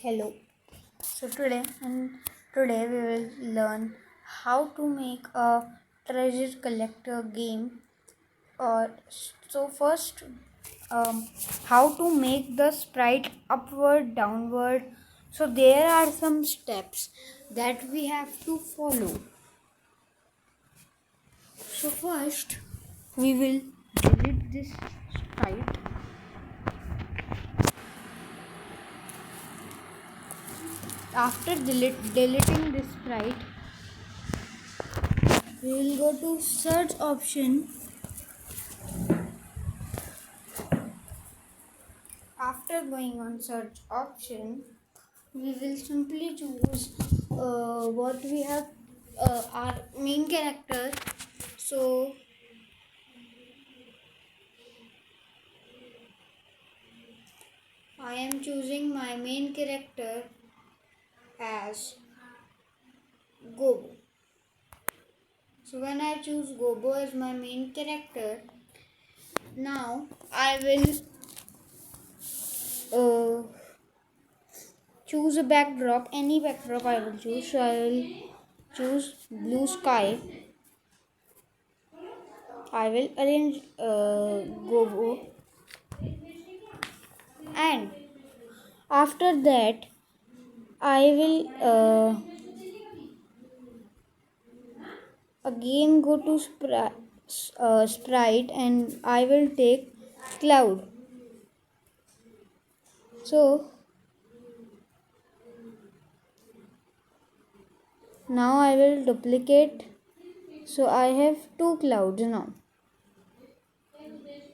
Hello. So today we will learn how to make a treasure collector game. First, how to make the sprite upward, downward. So there are some steps that we have to follow. So first, we will delete this sprite. After deleting this sprite, we will go to search option. After going on search option, we will simply choose what we have, our main character. So I am choosing my main character as Gobo. So when I choose Gobo as my main character, now I will choose a backdrop, any backdrop I will choose. So I will choose blue sky. I will arrange Gobo, and after that I will again go to sprite, and I will take cloud. So now I will duplicate. So I have two clouds now.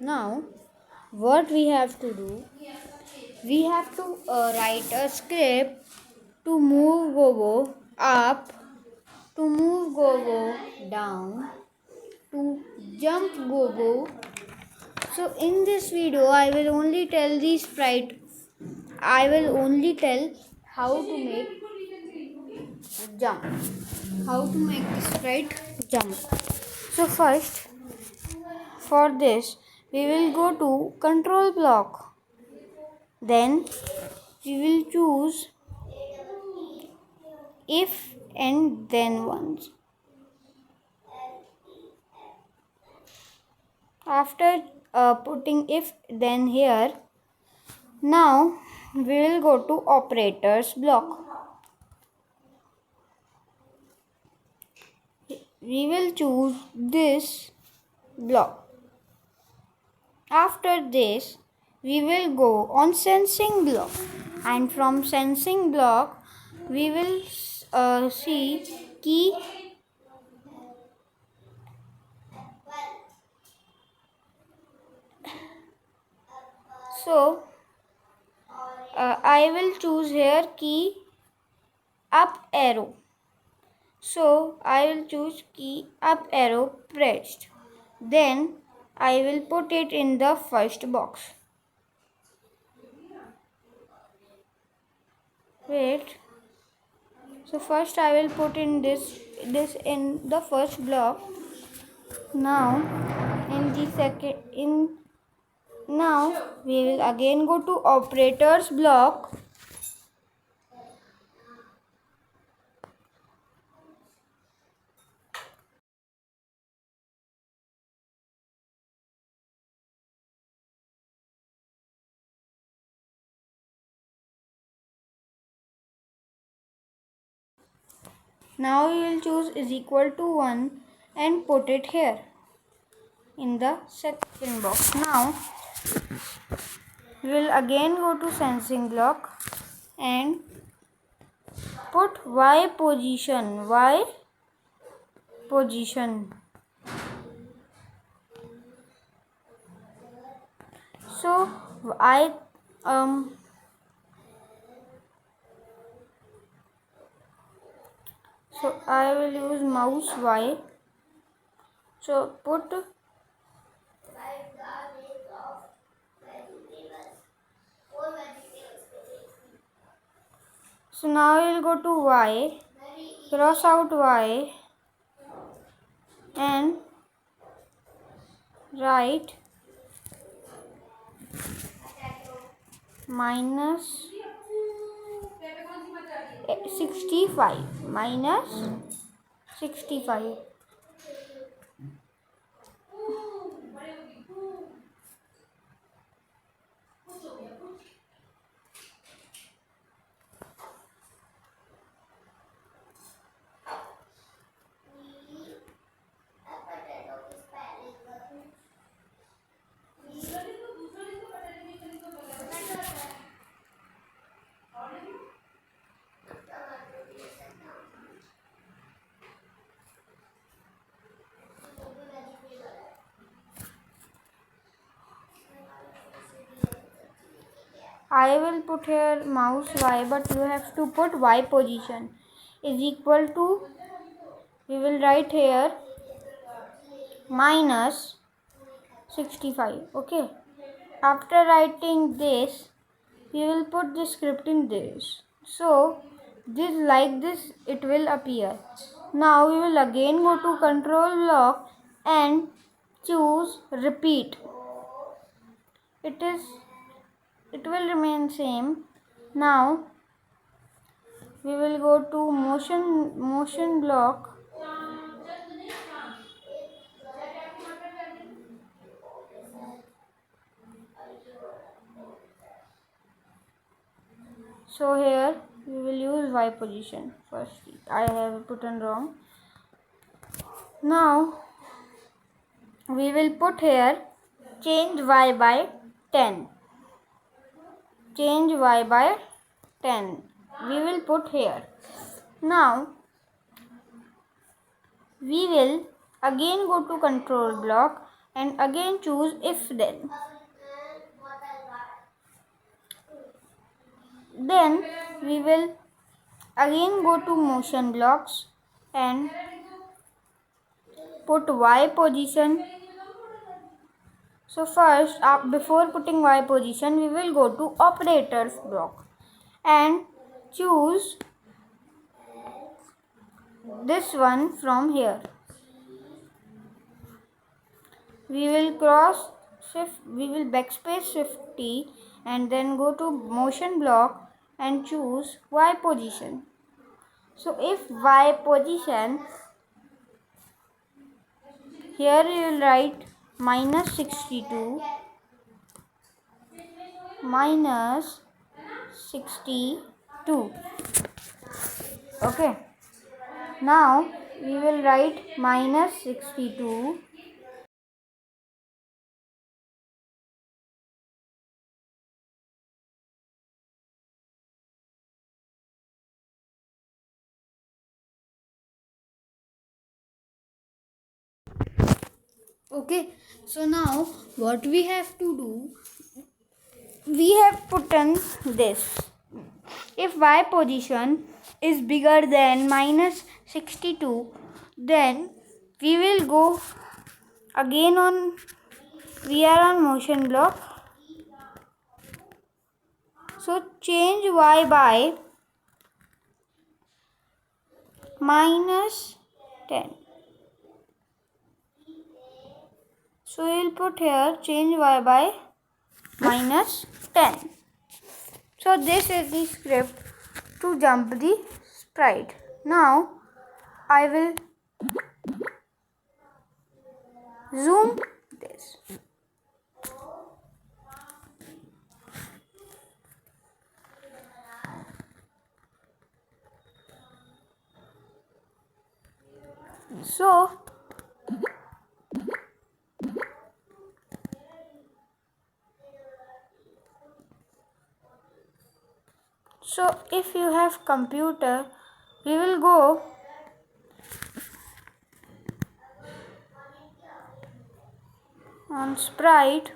Now what we have to do, we have to write a script to move Gobo up, to move Gobo down, to jump Gobo. So in this video I will only tell the sprite, I will only tell how to make jump, how to make the sprite jump. So first, for this we will go to control block, then we will choose if and then once. After putting if then here, now we will go to operators block. We will choose this block. After this we will go on sensing block, and from sensing block we will see key. So I will choose here key up arrow. So I will choose key up arrow pressed. Then I will put it in the first box. Wait. So first I will put in this in the first block. Now in the second, now we will again go to operators block. Now we will choose is equal to 1 and put it here in the second box. Now we will again go to sensing block and put Y position. So I will use mouse Y. So put so now we will go to Y, cross out Y and write minus 65 minus 65. I will put here mouse y, but you have to put y position is equal to, we will write here minus 65. Okay. After writing this, we will put the script in this. So this, like this it will appear. Now we will again go to control block and choose repeat. It will remain same. Now we will go to motion block. So here we will use y position first. I have put in wrong. Now we will put here change y by 10. Change y by 10. We will put here. Now we will again go to control block and again choose if then. Then we will again go to motion blocks and put y position. So first, before putting y position, we will go to operators block and choose this one from here. We will backspace shift T and then go to motion block and choose y position. So if y position, here you will write minus 62 minus 62. Okay. Now we will write minus 62 . Okay, so now what we have to do, we have put in this. If y position is bigger than minus 62, then we will go again on, we are on motion block. So change y by minus 10. So we will put here change y by minus 10. So this is the script to jump the sprite. Now I will zoom this. So if you have computer, we will go on sprite .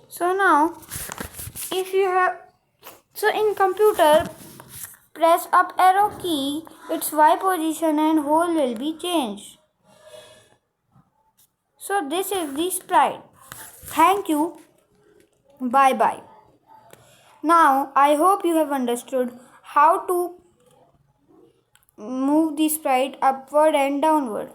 So now if you have, so in computer, press up arrow key, its y position and whole will be changed. So this is the sprite. Thank you. Bye bye. Now, I hope you have understood how to move the sprite upward and downward.